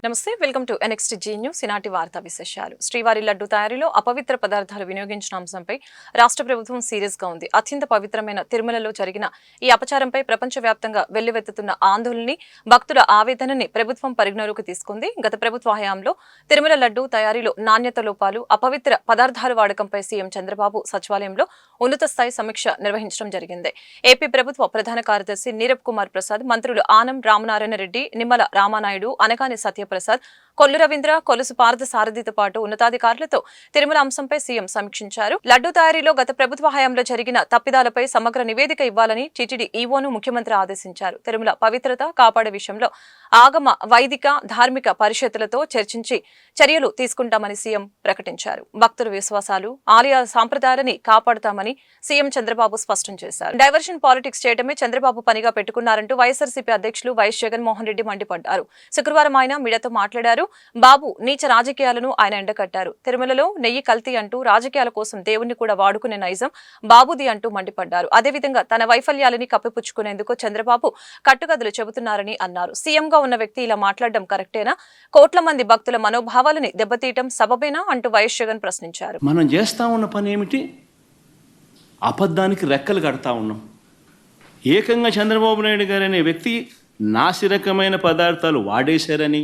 నమస్తే, welcome to NXTG news. ఈనాటి వార్తా విశేషాలు. శ్రీవారి లడ్డు తయారీలో అపవిత్ర పదార్థాలు వినియోగించిన అంశంపై రాష్ట్ర ప్రభుత్వం సీరియస్ గా ఉంది. అత్యంత పవిత్రమైన తిరుమలలో జరిగిన ఈ అపచారంపై ప్రపంచవ్యాప్తంగా వెల్లువెత్తుతున్న ఆందోళనని, భక్తుల ఆవేదనని ప్రభుత్వం పరిగణలోకి తీసుకుంది. గత ప్రభుత్వ హయాంలో తిరుమల లడ్డు తయారీలో నాణ్యత లోపాలు, అపవిత్ర పదార్థాల వాడకంపై సీఎం చంద్రబాబు సచివాలయంలో ఉన్నత స్థాయి సమీక్ష నిర్వహించడం జరిగింది. ఏపీ ప్రభుత్వ ప్రధాన కార్యదర్శి నీరబ్ కుమార్ ప్రసాద్, మంత్రులు ఆనం రామనారాయణ రెడ్డి, నిమ్మల రామానాయుడు, అనగాని సత్యప్రసాద్, కొల్లు రవీంద్ర, కొలుసు పార్థ సారథితో పాటు ఉన్నతాధికారులతో తిరుమల అంశంపై సీఎం సమీక్షించారు. లడ్డు తయారీలో గత ప్రభుత్వ హయాంలో జరిగిన తప్పిదాలపై సమగ్ర నివేదిక ఇవ్వాలని టీటీడీ ఈవోను ముఖ్యమంత్రి ఆదేశించారు. తిరుమల పవిత్రత కాపాడే విషయంలో ఆగమ, వైదిక, ధార్మిక పరిషత్తులతో చర్చించి చర్యలు తీసుకుంటామని సీఎం ప్రకటించారు. భక్తుల విశ్వాసాలు, ఆలయాల సాంప్రదాయాలని కాపాడుతామని సీఎం చంద్రబాబు స్పష్టం చేశారు. డైవర్షన్ పాలిటిక్స్ చేయడమే చంద్రబాబు పనిగా పెట్టుకున్నారంటూ వైఎస్ఆర్సీపీ అధ్యక్షులు వైఎస్ జగన్మోహన్ రెడ్డి మండిపడ్డారు. శుక్రవారం ఆయన మీడియాతో మాట్లాడారు. బాబు నీచ రాజకీయాలను ఆయన ఎండకట్టారు. తిరుమలలో నెయ్యి కల్తీ అంటూ రాజకీయాల కోసం దేవుణ్ణి కూడా వాడుకునే నైజం బాబుది అంటూ మండిపడ్డారు. అదేవిధంగా తన వైఫల్యాలని కప్పిపుచ్చుకునేందుకు చంద్రబాబు కట్టుకథలు చెబుతున్నారని అన్నారు. సీఎంగా ఉన్న వ్యక్తి ఇలా మాట్లాడడం కరెక్టేనా? కోట్ల మంది భక్తుల మనోభావాలని దెబ్బతీయటం సబబేనా అంటూ వైఎస్ జగన్ ప్రశ్నించారు. మనం చేస్తా ఉన్న పని ఏమిటి? అబద్ధానికి రెక్కలు కడతా ఉన్నాం. ఏకంగా చంద్రబాబు నాయుడు గారు అనే వ్యక్తి నాసిరకమైన పదార్థాలు వాడేశారని,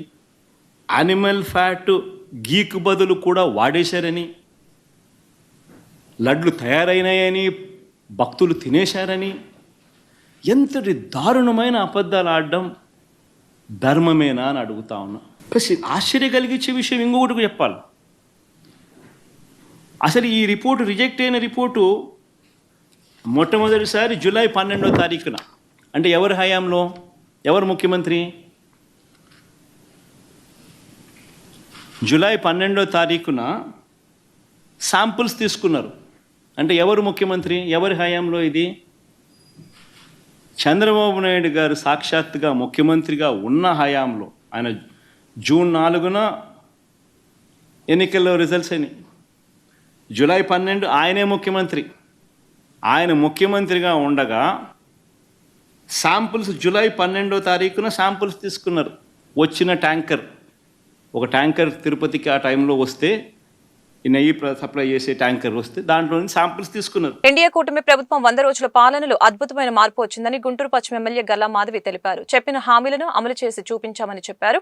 యానిమల్ ఫ్యాట్ గీకు బదులు కూడా వాడేశారని, లడ్లు తయారైనాయని, భక్తులు తినేశారని, ఎంతటి దారుణమైన అబద్ధాలు ఆడడం ధర్మమేనా అని అడుగుతా ఉన్నా. ప్లస్ ఆశ్చర్య కలిగించే విషయం ఇంకొకటి చెప్పాలి. అసలు ఈ రిపోర్టు, రిజెక్ట్ అయిన రిపోర్టు మొట్టమొదటిసారి జూలై 12వ తారీఖున, అంటే ఎవరి హయాంలో, ఎవరు ముఖ్యమంత్రి? జూలై 12వ తారీఖున శాంపుల్స్ తీసుకున్నారు. అంటే ఎవరు ముఖ్యమంత్రి, ఎవరి హయాంలో ఇది? చంద్రబాబు నాయుడు గారు సాక్షాత్తుగా ముఖ్యమంత్రిగా ఉన్న హయాంలో. ఆయన జూన్ 4న ఎన్నికల్లో రిజల్ట్స్ అయినాయి. జూలై 12 ఆయనే ముఖ్యమంత్రి. ఆయన ముఖ్యమంత్రిగా ఉండగా శాంపుల్స్ జూలై 12వ తారీఖున శాంపుల్స్ తీసుకున్నారు. వచ్చిన ట్యాంకర్, ఒక ట్యాంకర్ తిరుపతికి ఆ టైంలో వస్తే, ఈ నెయ్యి సప్లై చేసే ట్యాంకర్ వస్తే దాంట్లో శాంపుల్స్ తీసుకున్నారు. ఎన్డీఏ కూటమి ప్రభుత్వం 100 రోజుల పాలనలో అద్భుతమైన మార్పు వచ్చిందని గుంటూరు పశ్చిమ ఎమ్మెల్యే గల్లా మాధవి తెలిపారు. చెప్పిన హామీలను అమలు చేసి చూపించామని చెప్పారు.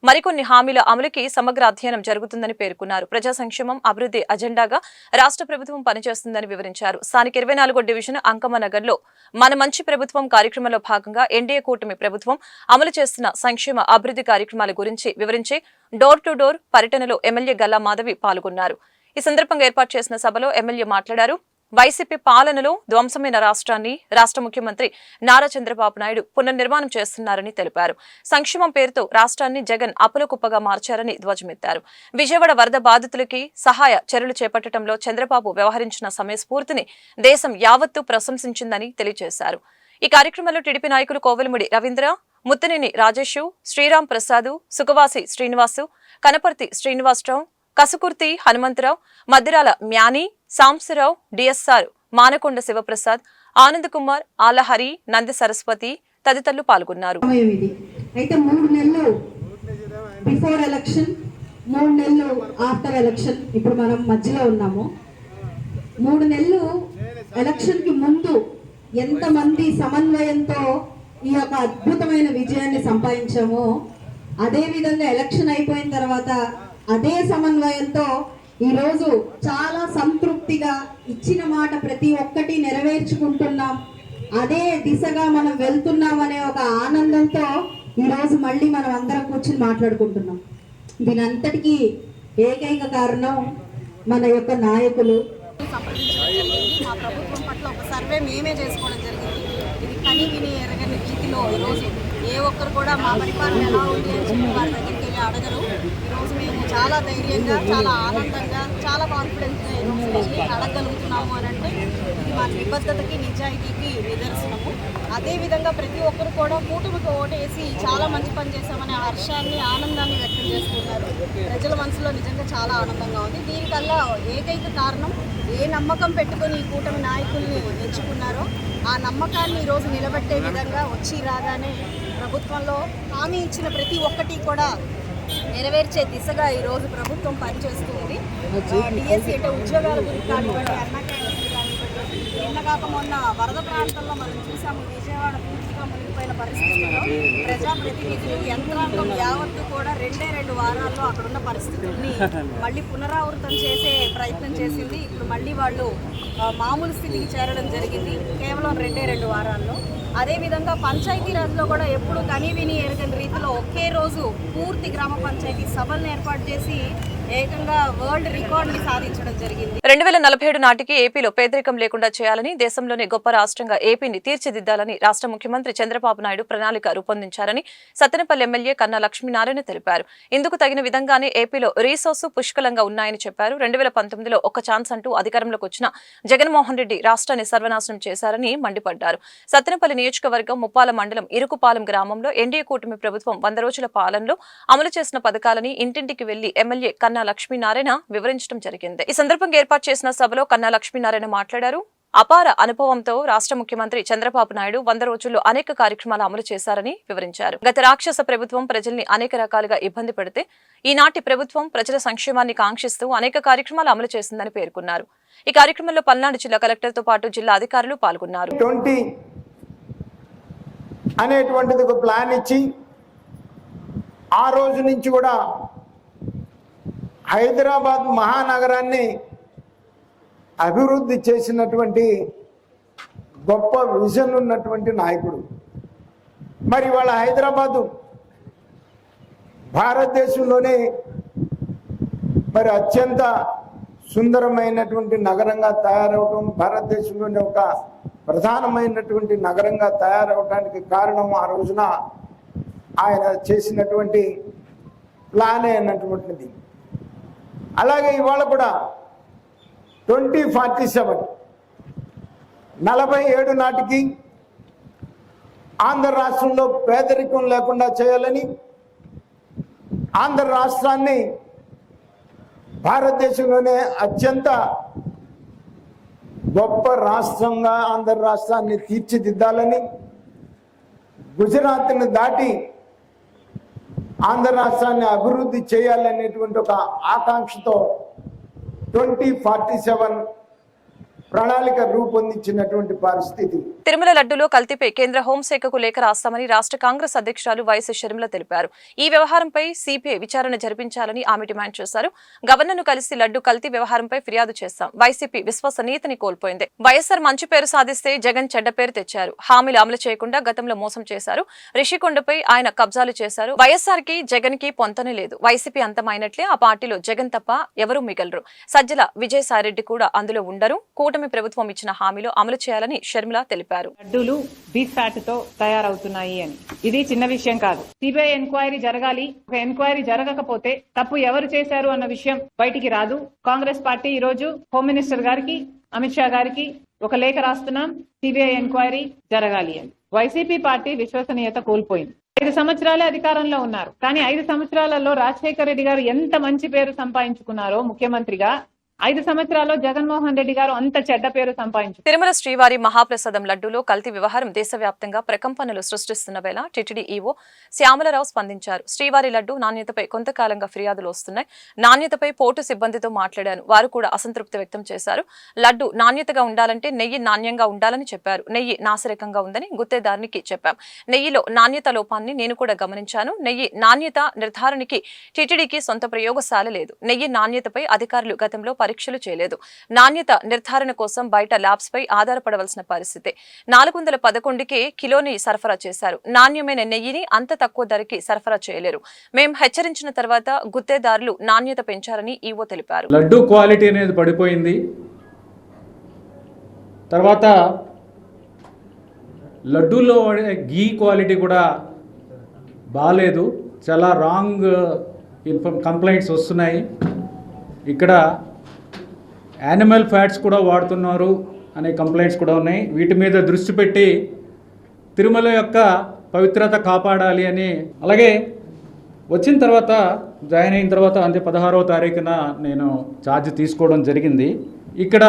మరికొన్ని హామీల అమలుకి సమగ్ర అధ్యయనం జరుగుతుందని పేర్కొన్నారు. ప్రజా సంక్షేమం, అభివృద్ధి అజెండాగా రాష్ట్ర ప్రభుత్వం పనిచేస్తుందని వివరించారు. స్థానిక 24వ డివిజన్ అంకమ్మనగర్లో మన మంచి ప్రభుత్వం కార్యక్రమంలో భాగంగా ఎన్డీఏ కూటమి ప్రభుత్వం అమలు చేస్తున్న సంక్షేమ, అభివృద్ధి కార్యక్రమాల గురించి వివరించి డోర్ టు డోర్ పర్యటనలో ఎమ్మెల్యే గల్లా మాధవి పాల్గొన్నారు. ఈ సందర్భంగా ఏర్పాటు చేసిన సభలో ఎమ్మెల్యే మాట్లాడారు. వైసీపీ పాలనలో ధ్వంసమైన రాష్ట్రాన్ని రాష్ట్ర ముఖ్యమంత్రి నారా చంద్రబాబు నాయుడు పునర్నిర్మాణం చేస్తున్నారని తెలిపారు. సంక్షేమం పేరుతో రాష్ట్రాన్ని జగన్ అప్పుల కుప్పగా మార్చారని ధ్వజమెత్తారు. విజయవాడ వరద బాధితులకి సహాయ చర్యలు చేపట్టడంలో చంద్రబాబు వ్యవహరించిన సమయస్ఫూర్తిని దేశం యావత్తు ప్రశంసించిందని తెలియజేశారు. ఈ కార్యక్రమంలో టీడీపీ నాయకులు కోవెలముడి రవీంద్ర, ముత్తనేని రాజేష్, శ్రీరామ్ ప్రసాద్, సుఖవాసి శ్రీనివాసు, కనపర్తి శ్రీనివాసరావు, కసుకుర్తి హనుమంతరావు, మద్దిరాల మ్యాని, సాంబశివరావు, డిఎస్ఆర్, మానకొండ శివప్రసాద్, ఆనంద్ కుమార్, ఆలహరి, నంది సరస్వతి తదితరులు పాల్గొన్నారు. అయితే 3 నెలలు బిఫోర్ ఎలక్షన్, 3 నెలలు ఆఫ్టర్ ఎలక్షన్, ఇప్పుడు మనం మధ్యలో ఉన్నాము. 3 నెలలు ఎలక్షన్ కి ముందు ఎంతమంది సమన్వయంతో ఈ యొక్క అద్భుతమైన విజయాన్ని సంపాదించామో, అదే విధంగా ఎలక్షన్ అయిపోయిన తర్వాత అదే సమన్వయంతో ఈరోజు చాలా సంతృప్తిగా ఇచ్చిన మాట ప్రతి ఒక్కటి నెరవేర్చుకుంటున్నాం, అదే దిశగా మనం వెళ్తున్నాం అనే ఒక ఆనందంతో ఈరోజు మళ్ళీ మనం అందరం కూర్చుని మాట్లాడుకుంటున్నాం. దీనంతటికీ ఏకైక కారణం మన యొక్క నాయకులు. మా ప్రభుత్వం పట్ల ఒక సర్వే మేమే చేసుకోవడం జరిగింది. ఇది కని విని ఎరగని రీతిలో ఈరోజు ఏ ఒక్కరు కూడా మా పరిపాలన ఎలా ఉంది అని చెప్పి వారి దగ్గరికి వెళ్ళి అడగరు. ఈరోజు మేము చాలా ధైర్యంగా, చాలా ఆనందంగా, చాలా కాన్ఫిడెన్స్గా ఈరోజు వెళ్ళి అడగగలుగుతున్నాము అని అంటే ఇది మా నిబద్ధతకి, నిజాయితీకి నిదర్శనము. అదేవిధంగా ప్రతి ఒక్కరు కూడా కూటమికి ఓటేసి చాలా మంచి పని చేశామనే హర్షాన్ని, ఆనందాన్ని వ్యక్తం చేస్తున్నారు. ప్రజల మనసులో నిజంగా చాలా ఆనందంగా ఉంది. దీనికల్లా ఏకైక కారణం ఏ నమ్మకం పెట్టుకొని ఈ కూటమి నాయకుల్ని ఎంచుకున్నారో ఆ నమ్మకాన్ని ఈరోజు నిలబెట్టే విధంగా వచ్చి రాగానే ప్రభుత్వంలో హామీ ఇచ్చిన ప్రతి ఒక్కటి కూడా నెరవేర్చే దిశగా ఈరోజు ప్రభుత్వం పనిచేస్తుంది. డిఎస్సి అంటే ఉద్యోగాల గురించి కానివ్వండి, అన్న క్యాంటీన్లు కానివ్వండి, నిన్న కాక మొన్న వరద ప్రాంతంలో మనం చూసాము, విజయవాడ పూర్తిగా మునిగిపోయిన పరిస్థితుల్లో ప్రజాప్రతినిధులు యంత్రాంగం యావత్తు కూడా 2 వారాల్లో అక్కడున్న పరిస్థితుల్ని మళ్ళీ పునరావృతం చేసే ప్రయత్నం చేసింది. ఇప్పుడు మళ్ళీ వాళ్ళు మామూలు స్థితికి చేరడం జరిగింది కేవలం 2 వారాల్లో. అదేవిధంగా పంచాయతీరాజ్లో కూడా ఎప్పుడు కనీవిని ఎరగని రీతిలో ఒకే రోజు పూర్తి గ్రామ పంచాయతీ సభలను ఏర్పాటు చేసి ఏకంగా వరల్డ్ రికార్డుని సాధించడం జరిగింది. 2047 నాటికి ఏపీలో పేదరికం లేకుండా చేయాలని, దేశంలోనే గొప్ప రాష్ట్రంగా ఏపీని తీర్చిదిద్దాలని రాష్ట్ర ముఖ్యమంత్రి చంద్రబాబు నాయుడు ప్రణాళిక రూపొందించారని సత్తెనపల్లి ఎమ్మెల్యే కన్నా లక్ష్మీనారాయణ తెలిపారు. ఇందుకు తగిన విధంగానే ఏపీలో రీసోర్సు పుష్కలంగా ఉన్నాయని చెప్పారు. 2019లో ఒక్క ఛాన్స్ అంటూ అధికారంలోకి వచ్చిన జగన్మోహన్ రెడ్డి రాష్ట్రాన్ని సర్వనాశనం చేశారని మండిపడ్డారు. సత్తెనపల్లి నియోజకవర్గం ముప్పాల మండలం ఇరుకుపాలెం గ్రామంలో ఎన్డీఏ కూటమి ప్రభుత్వం 100 రోజుల పాలనలో అమలు చేసిన పథకాలని ఇంటింటికి వెళ్లి ఎమ్మెల్యే కన్నా లక్ష్మీనారాయణ వివరించడం జరిగింది. ఈ సందర్భంగా ఏర్పాటు చేసిన సభలో కన్నా లక్ష్మీనారాయణ మాట్లాడారు. అపార అనుభవంతో రాష్ట్ర ముఖ్యమంత్రి చంద్రబాబు నాయుడు 100 రోజుల్లో అనేక కార్యక్రమాలు అమలు చేశారని వివరించారు. గత రాక్షస ప్రభుత్వం ప్రజల్ని అనేక రకాలుగా ఇబ్బంది పెడితే ఈనాటి ప్రభుత్వం ప్రజల సంక్షేమాన్ని కాంక్షిస్తూ అనేక కార్యక్రమాలు అమలు చేసిందని పేర్కొన్నారు. ఈ కార్యక్రమంలో పల్నాడు జిల్లా కలెక్టర్తో పాటు జిల్లా అధికారులు పాల్గొన్నారు. 20 అనేటువంటిది ఒక ప్లాన్ ఇచ్చి ఆ రోజు నుంచి కూడా హైదరాబాద్ మహానగరాన్ని అభివృద్ధి చేసినటువంటి గొప్ప విజన్ ఉన్నటువంటి నాయకుడు. మరి వాళ్ళ హైదరాబాదు భారతదేశంలోనే మరి అత్యంత సుందరమైనటువంటి నగరంగా తయారవటం, భారతదేశంలోనే ఒక ప్రధానమైనటువంటి నగరంగా తయారవడానికి కారణం ఆ రోజున ఆయన చేసినటువంటి ప్లానే అన్నటువంటిది. అలాగే ఇవాళ కూడా 2047 47 నాటికి ఆంధ్ర రాష్ట్రంలో పేదరికం లేకుండా చేయాలని, ఆంధ్ర రాష్ట్రాన్ని భారతదేశంలోనే అత్యంత గొప్ప రాష్ట్రంగా ఆంధ్ర రాష్ట్రాన్ని తీర్చిదిద్దాలని, గుజరాత్ని దాటి ఆంధ్ర రాష్ట్రాన్ని అభివృద్ధి చేయాలనేటువంటి ఒక ఆకాంక్షతో 2047 ప్రణాళిక రూపొందించినటువంటి పరిస్థితి. తిరుమల లడ్డులో కల్తీపై కేంద్ర హోంశాఖకు లేఖ రాస్తామని రాష్ట్ర కాంగ్రెస్ అధ్యక్షురాలు వైఎస్ షర్మిల తెలిపారు. ఈ వ్యవహారంపై సిబిఐ విచారణ జరిపించాలని ఆమె డిమాండ్ చేశారు. గవర్నర్ను కలిసి లడ్డు కల్తీ వ్యవహారంపై ఫిర్యాదు చేస్తాం. వైసీపీ విశ్వసనీయతని కోల్పోయింది. వైఎస్ఆర్ మంచి పేరు సాధిస్తే జగన్ చెడ్డ పేరు తెచ్చారు. హామీలు అమలు చేయకుండా గతంలో మోసం చేశారు. రిషికొండపై ఆయన కబ్జాలు చేశారు. వైఎస్ఆర్ కి జగన్ కి పొంతనే లేదు. వైసీపీ అంతమైనట్లే ఆ పార్టీలో జగన్ తప్ప ఎవరూ మిగలరు. సజ్జల విజయసాయిరెడ్డి కూడా అందులో ఉండరు. కూటమి ప్రభుత్వం ఇచ్చిన హామీలు అమలు చేయాలని షర్మిల తెలిపారు. లడ్డూలు బీఫ్ ఫ్యాట్ తో తయారవుతున్నాయి అని ఇది చిన్న విషయం కాదు. సిబిఐ ఎంక్వైరీ జరగాలి. ఒక ఎంక్వైరీ జరగకపోతే తప్పు ఎవరు చేశారు అన్న విషయం బయటికి రాదు. కాంగ్రెస్ పార్టీ ఈ రోజు హోమ్ మినిస్టర్ గారికి, అమిత్ షా గారికి ఒక లేఖ రాస్తున్నాం, సిబిఐ ఎంక్వైరీ జరగాలి అని. వైసీపీ పార్టీ విశ్వసనీయత కోల్పోయింది. 5 సంవత్సరాలే అధికారంలో ఉన్నారు. కానీ 5 సంవత్సరాలలో రాజశేఖర రెడ్డి గారు ఎంత మంచి పేరు సంపాదించుకున్నారో ముఖ్యమంత్రిగా, 5 సంవత్సరాల్లో జగన్మోహన్ రెడ్డి గారు అంత చెడ్డ పేరు సంపాదించారు. తిరుమల శ్రీవారి మహాప్రసాదం లడ్డూలో కల్తీ వ్యవహారం దేశవ్యాప్తంగా ప్రకంపనలు సృష్టిస్తున్న వేళ టిటిడి ఈవో శ్యామలరావు స్పందించారు. శ్రీవారి లడ్డు నాణ్యతపై కొంతకాలంగా ఫిర్యాదులు వస్తున్నాయి. నాణ్యతపై పోర్టు సిబ్బందితో మాట్లాడాను. వారు కూడా అసంతృప్తి వ్యక్తం చేశారు. లడ్డు నాణ్యతగా ఉండాలంటే నెయ్యి నాణ్యంగా ఉండాలని చెప్పారు. నెయ్యి నాసిరకంగా ఉందని గుత్తేదారునికి చెప్పాం. నెయ్యిలో నాణ్యత లోపాన్ని నేను కూడా గమనించాను. నెయ్యి నాణ్యత నిర్ధారణకి టిటిడికి సొంత ప్రయోగశాల లేదు. నెయ్యి నాణ్యతపై అధికారులు గతంలో పరీక్షలు చేయలేదు. నాణ్యత నిర్ధారణ కోసం బయట ల్యాబ్స్ పై ఆధారపడవలసిన పరిస్థితి. 411కే కిలోని సరఫరా చేశారు. నాణ్యమైన నెయ్యిని అంత తక్కువ ధరకి సరఫరా చేయలేరు. మేం హెచ్చరించిన తర్వాత గుత్తేదారులు నాణ్యత పెంచారని ఈవో తెలిపారు. లడ్డు క్వాలిటీ అనేది పడిపోయింది. తర్వాత లడ్డూలో గీ క్వాలిటీ కూడా బాగాలేదు. చాలా రాంగ్ కంప్లైంట్స్ వస్తున్నాయి. ఇక్కడ యానిమల్ ఫ్యాట్స్ కూడా వాడుతున్నారు అనే కంప్లైంట్స్ కూడా ఉన్నాయి. వీటి మీద దృష్టి పెట్టి తిరుమల యొక్క పవిత్రత కాపాడాలి అని, అలాగే వచ్చిన తర్వాత జాయిన్ అయిన తర్వాత అంటే 16వ తారీఖున నేను ఛార్జ్ తీసుకోవడం జరిగింది. ఇక్కడ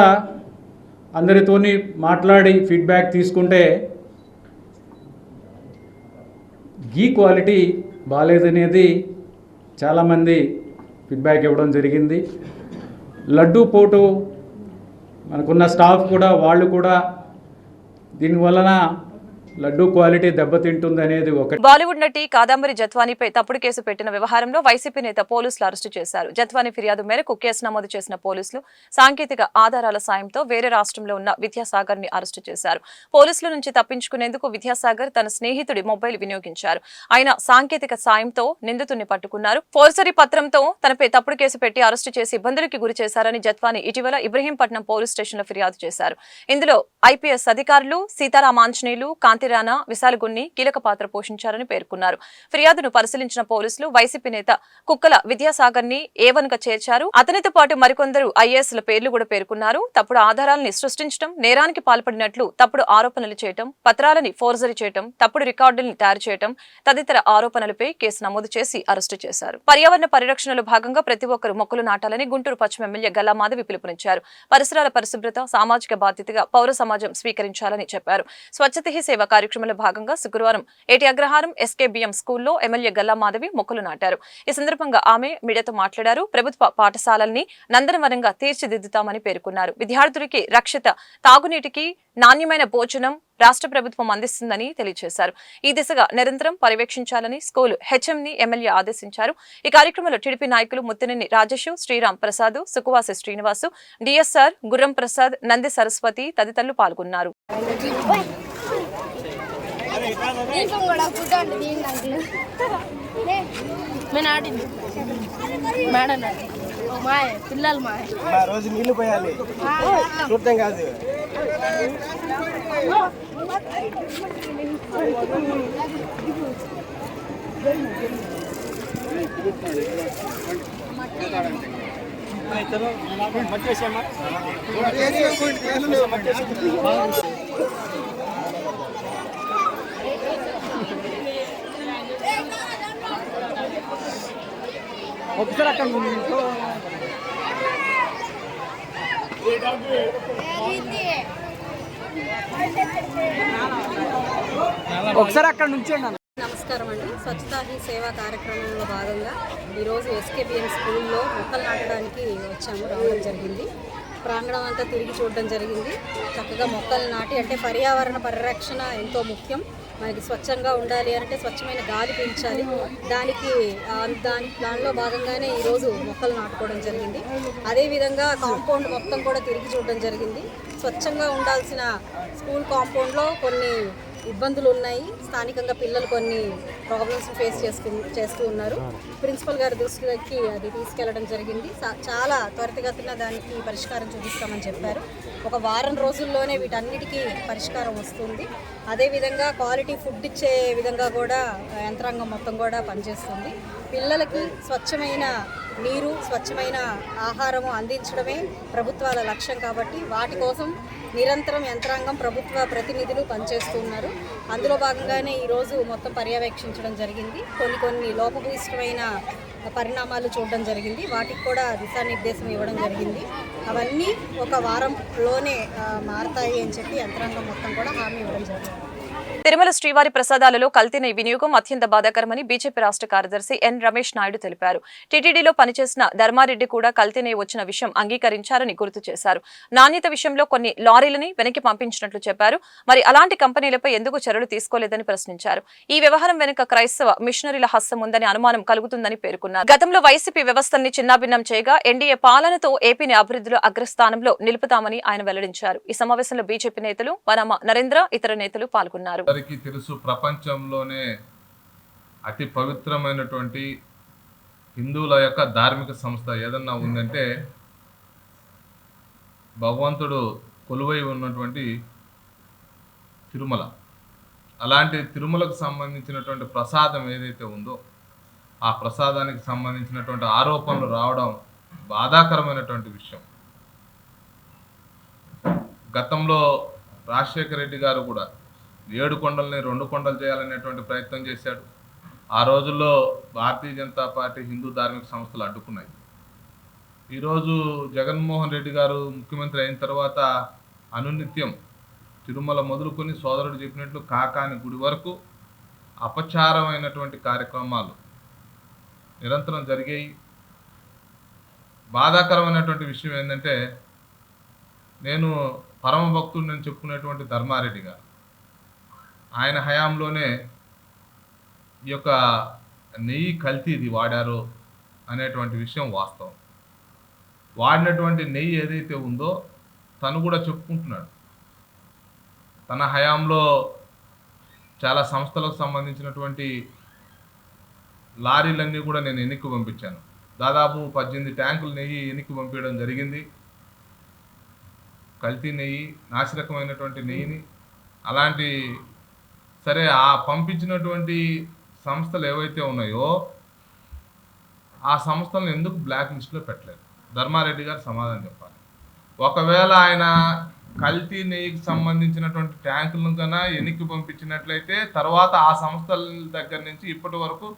అందరితోని మాట్లాడి ఫీడ్బ్యాక్ తీసుకుంటే గీ క్వాలిటీ బాగాలేదనేది చాలామంది ఫీడ్బ్యాక్ ఇవ్వడం జరిగింది. లడ్డూ పోటు మనకున్న స్టాఫ్ కూడా వాళ్ళు కూడా దీనివలన లడ్డూ క్వాలిటీ దెబ్బతింటుంది అనేది ఒకటి. బాలీవుడ్ నటి కాదంబరి జత్వానీపై తప్పుడు కేసు పెట్టిన వ్యవహారంలో వైసీపీ నేత పోలీసులు అరెస్టు చేశారు. జత్వానీ ఫిర్యాదు మేరకు కేసు నమోదు చేసిన పోలీసులు సాంకేతిక ఆధారాల సాయంతో వేరే రాష్ట్రంలో ఉన్న విద్యాసాగర్ ని అరెస్టు చేశారు. పోలీసుల నుంచి తప్పించుకునేందుకు విద్యాసాగర్ తన స్నేహితుడి మొబైల్ వినియోగించారు. ఆయన సాంకేతిక సాయంతో నిందితుడిని పట్టుకున్నారు. ఫోర్జరీ పత్రంతో తనపై తప్పుడు కేసు పెట్టి అరెస్టు చేసి ఇబ్బందులకి గురి చేశారని జత్వానీ ఇటీవల ఇబ్రహీంపట్నం పోలీస్ స్టేషన్లో ఫిర్యాదు చేశారు. ఇందులో ఐపీఎస్ అధికారులు సీతారామాంజనేయులు, కాంతిరాణా, విశాలగున్ని కీలక పాత్ర పోషించారని పేర్కొన్నారు. ఫిర్యాదును పరిశీలించిన పోలీసులు వైసీపీ నేత కుక్కల విద్యాసాగర్ ని A1 గా చేర్చారు. అతనితో పాటు మరికొందరు ఐఏఎస్ల పేర్లు కూడా పేర్కొన్నారు. తప్పుడు ఆధారాలని సృష్టించడం, నేరానికి పాల్పడినట్లు తప్పుడు ఆరోపణలు చేయడం, పత్రాలని ఫోర్జరీ చేయడం, తప్పుడు రికార్డుల్ని తయారు చేయడం తదితర ఆరోపణలపై కేసు నమోదు చేసి అరెస్టు చేశారు. పర్యావరణ పరిరక్షణలో భాగంగా ప్రతి ఒక్కరూ మొక్కలు నాటాలని గుంటూరు పశ్చిమ ఎమ్మెల్యే గల్లా మాధవి పిలుపునిచ్చారు. పరిసరాల పరిశుభ్రత సామాజిక బాధ్యతగా పౌర సమాజం స్వీకరించాలని చెప్పారు. స్వచ్ఛత హీ సేవ కార్యక్రమంలో భాగంగా శుక్రవారం ఏటి అగ్రహారం SKBM స్కూల్లో ఎమ్మెల్యే గల్లా మాధవి మొక్కలు నాటారు. ఈ సందర్భంగా ఆమె మీడియాతో మాట్లాడారు. ప్రభుత్వ పాఠశాలల్ని నందనవనంగా తీర్చిదిద్దుతామని పేర్కొన్నారు. విద్యార్థులకి రక్షిత తాగునీటికి నాణ్యమైన భోజనం రాష్ట్ర ప్రభుత్వం అందిస్తుందని తెలియజేశారు. ఈ దిశగా నిరంతరం పర్యవేక్షించాలని స్కూల్ HM ని ఎమ్మెల్యే ఆదేశించారు. ఈ కార్యక్రమంలో టీడీపీ నాయకులు ముత్తినేని రాజేష్, శ్రీరామ్ ప్రసాద్, సుకువాసి శ్రీనివాసు, DSR గుర్రం ప్రసాద్, నంది సరస్వతి తదితరులు పాల్గొన్నారు. పిల్లలు మా రోజు నీళ్లు పోయాలి, చూడటం కాదు. ఒకసారి అక్కడ ఒకసారి అక్కడ నుంచి. నమస్కారం అండి. స్వచ్ఛతా హీ సేవా కార్యక్రమంలో భాగంగా ఈరోజు SKBM స్కూల్లో మొక్కలు నాటడానికి రావడం జరిగింది. ప్రాంగణం అంతా తిరిగి చూడడం జరిగింది. చక్కగా మొక్కలు నాటి, అంటే పర్యావరణ పరిరక్షణ ఎంతో ముఖ్యం. మనకి స్వచ్ఛంగా ఉండాలి అంటే స్వచ్ఛమైన గాలి పీల్చాలి. దానిలో భాగంగానే ఈరోజు మొక్కలు నాటుకోవడం జరిగింది. అదేవిధంగా కాంపౌండ్ మొత్తం కూడా తిరిగి చూడడం జరిగింది. స్వచ్ఛంగా ఉండాల్సిన స్కూల్ కాంపౌండ్లో కొన్ని ఇబ్బందులు ఉన్నాయి. స్థానికంగా పిల్లలు కొన్ని ప్రాబ్లమ్స్ ఫేస్ చేస్తూ ఉన్నారు. ప్రిన్సిపల్ గారి దృష్టికి అది తీసుకెళ్లడం జరిగింది. చాలా త్వరితగతిన దానికి పరిష్కారం చూపిస్తామని చెప్పారు. ఒక వారం రోజుల్లోనే వీటన్నిటికీ పరిష్కారం వస్తుంది. అదేవిధంగా క్వాలిటీ ఫుడ్ ఇచ్చే విధంగా కూడా యంత్రాంగం మొత్తం కూడా పనిచేస్తుంది. పిల్లలకి స్వచ్ఛమైన నీరు, స్వచ్ఛమైన ఆహారము అందించడమే ప్రభుత్వాల లక్ష్యం కాబట్టి వాటి కోసం నిరంతరం యంత్రాంగం, ప్రభుత్వ ప్రతినిధులు పనిచేస్తున్నారు. అందులో భాగంగానే ఈరోజు మొత్తం పర్యవేక్షించడం జరిగింది. కొన్ని లోపభూయిష్టమైన పరిణామాలు చూడడం జరిగింది. వాటికి కూడా దిశానిర్దేశం ఇవ్వడం జరిగింది. అవన్నీ ఒక వారంలోనే మారతాయి అని చెప్పి యంత్రాంగం మొత్తం కూడా హామీ ఇవ్వడం జరిగింది. తిరుమల శ్రీవారి ప్రసాదాలలో కల్తీ వినియోగం అత్యంత బాధాకరమని బీజేపీ రాష్ట్ర కార్యదర్శి ఎన్ రమేష్ నాయుడు తెలిపారు. టీటీడీలో పనిచేసిన ధర్మారెడ్డి కూడా కల్తీ నెయ్యి వచ్చిన విషయం అంగీకరించారని గుర్తు చేశారు. నాణ్యత విషయంలో కొన్ని లారీలని వెనక్కి పంపించినట్లు చెప్పారు. మరి అలాంటి కంపెనీలపై ఎందుకు చర్యలు తీసుకోలేదని ప్రశ్నించారు. ఈ వ్యవహారం వెనుక క్రైస్తవ మిషనరీల హస్తం ఉందని అనుమానం కలుగుతుందని పేర్కొన్నారు. గతంలో వైసీపీ వ్యవస్థల్ని చిన్నాభిన్నం చేయగా ఎన్డీఏ పాలనతో ఏపీని అభివృద్ధిలో అగ్రస్థానంలో నిలుపుతామని ఆయన వెల్లడించారు. ఈ సమావేశంలో బీజేపీ నేతలు వనమ నరేంద్ర, ఇతర నేతలు పాల్గొన్నారు. తెలుసు, ప్రపంచంలోనే అతి పవిత్రమైనటువంటి హిందువుల యొక్క ధార్మిక సంస్థ ఏదన్నా ఉందంటే భగవంతుడు కొలువై ఉన్నటువంటి తిరుమల. అలాంటి తిరుమలకు సంబంధించినటువంటి ప్రసాదం ఏదైతే ఉందో ఆ ప్రసాదానికి సంబంధించినటువంటి ఆరోపణలు రావడం బాధాకరమైనటువంటి విషయం. గతంలో రాజశేఖర రెడ్డి గారు కూడా 7 కొండల్ని 2 కొండలు చేయాలనేటువంటి ప్రయత్నం చేశాడు. ఆ రోజుల్లో భారతీయ జనతా పార్టీ హిందూ ధార్మిక సంస్థలు అడ్డుకున్నాయి. ఈరోజు జగన్మోహన్ రెడ్డి గారు ముఖ్యమంత్రి అయిన తర్వాత అనునిత్యం తిరుమల మొదలుకొని సోదరుడు చెప్పినట్లు కాకాని గుడి వరకు అపచారమైనటువంటి కార్యక్రమాలు, నిరంతరం జరిగాయి. బాధాకరమైనటువంటి విషయం ఏంటంటే, నేను పరమ భక్తుడు నేను చెప్పుకునేటువంటి ధర్మారెడ్డి గారు, ఆయన హయాంలోనే ఈ యొక్క నెయ్యి కల్తీది వాడారు అనేటువంటి విషయం వాస్తవం. వాడినటువంటి నెయ్యి ఏదైతే ఉందో తను కూడా చెప్పుకుంటున్నాడు. తన హయాంలో చాలా సంస్థలకు సంబంధించినటువంటి లారీలన్నీ కూడా నేను ఎన్నిక పంపించాను. దాదాపు 18 ట్యాంకులు నెయ్యి ఎన్నిక పంపించడం జరిగింది. కల్తీ నెయ్యి, నాసిరకమైనటువంటి నెయ్యిని. అలాంటి సరే ఆ పంపించినటువంటి సంస్థలు ఏవైతే ఉన్నాయో ఆ సంస్థలను ఎందుకు బ్లాక్ లిస్ట్లో పెట్టలేదు? ధర్మారెడ్డి గారు సమాధానం చెప్పాలి. ఒకవేళ ఆయన కల్తీ నెయ్యికి సంబంధించినటువంటి ట్యాంకులను కన్నా ఎన్నిక పంపించినట్లయితే తర్వాత ఆ సంస్థల దగ్గర నుంచి ఇప్పటి వరకు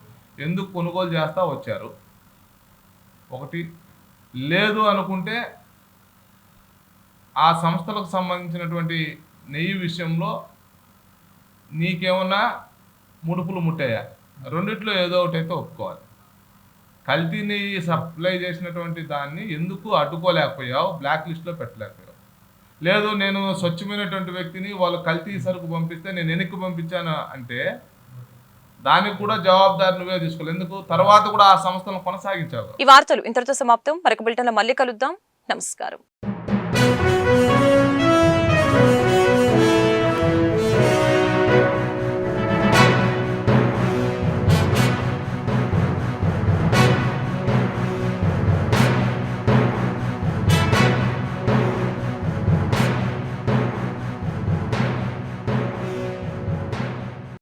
ఎందుకు కొనుగోలు చేస్తూ వచ్చారు? ఒకటి. లేదు అనుకుంటే ఆ సంస్థలకు సంబంధించినటువంటి నెయ్యి విషయంలో నీకేమన్నా ముడుపులు ముట్టాయా? రెండిట్లో ఏదో ఒకటి అయితే ఒప్పుకోవాలి. కల్తీ నెయ్యి సప్లై చేసినటువంటి దాన్ని ఎందుకు అడ్డుకోలేకపోయావు, బ్లాక్ లిస్ట్లో పెట్టలేకపోయావు? లేదు నేను స్వచ్ఛమైనటువంటి వ్యక్తిని, వాళ్ళు కల్తీ సరుకు పంపిస్తే నేను వెనక్కి పంపించాను అంటే దానికి కూడా జవాబుదారి నువ్వే తీసుకోవాలి. ఎందుకు తర్వాత కూడా ఆ సంస్థలను కొనసాగించావు? ఈ వార్తలు ఇంతటితో సమాప్తం. మరొక బులెటిన్లో మళ్ళీ కలుద్దాం. నమస్కారం.